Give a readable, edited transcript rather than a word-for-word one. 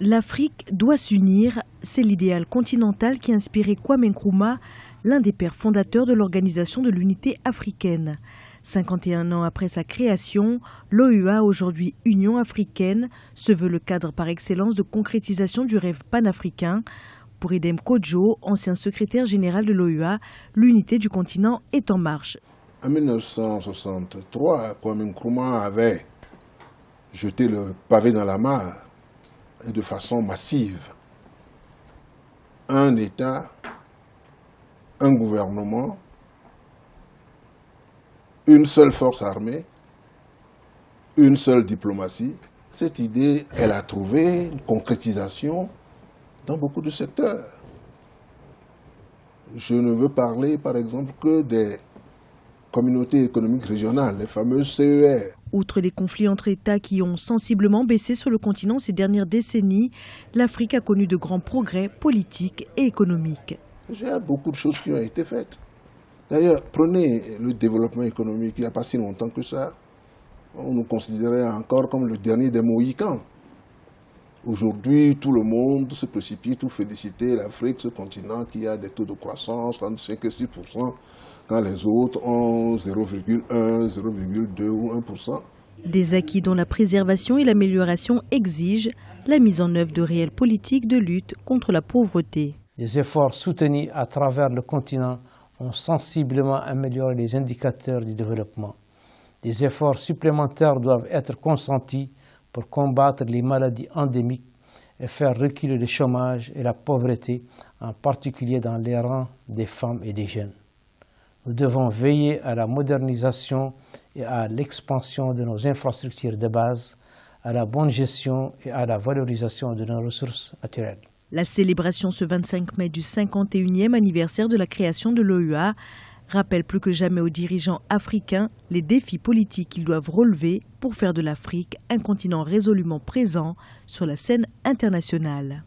L'Afrique doit s'unir, c'est l'idéal continental qui a inspiré Kwame Nkrumah, l'un des pères fondateurs de l'Organisation de l'Unité africaine. 51 ans après sa création, l'OUA, aujourd'hui Union africaine, se veut le cadre par excellence de concrétisation du rêve panafricain. Pour Edem Kodjo, ancien secrétaire général de l'OUA, l'unité du continent est en marche. En 1963, Kwame Nkrumah avait jeté le pavé dans la mare et de façon massive. Un État, un gouvernement, une seule force armée, une seule diplomatie. Cette idée, elle a trouvé une concrétisation dans beaucoup de secteurs. Je ne veux parler, par exemple, que des communautés économiques régionales, les fameuses CER. Outre les conflits entre États qui ont sensiblement baissé sur le continent ces dernières décennies, l'Afrique a connu de grands progrès politiques et économiques. Il y a beaucoup de choses qui ont été faites. D'ailleurs, prenez le développement économique, il n'y a pas si longtemps que ça. On nous considérait encore comme le dernier des Mohicans. Aujourd'hui, tout le monde se précipite pour féliciter l'Afrique, ce continent qui a des taux de croissance entre 5 et 6%, quand les autres ont 0,1, 0,2 ou 1%. Des acquis dont la préservation et l'amélioration exigent la mise en œuvre de réelles politiques de lutte contre la pauvreté. Les efforts soutenus à travers le continent ont sensiblement amélioré les indicateurs du développement. Des efforts supplémentaires doivent être consentis pour combattre les maladies endémiques et faire reculer le chômage et la pauvreté, en particulier dans les rangs des femmes et des jeunes. Nous devons veiller à la modernisation et à l'expansion de nos infrastructures de base, à la bonne gestion et à la valorisation de nos ressources naturelles. La célébration ce 25 mai du 51e anniversaire de la création de l'OUA rappelle plus que jamais aux dirigeants africains les défis politiques qu'ils doivent relever pour faire de l'Afrique un continent résolument présent sur la scène internationale.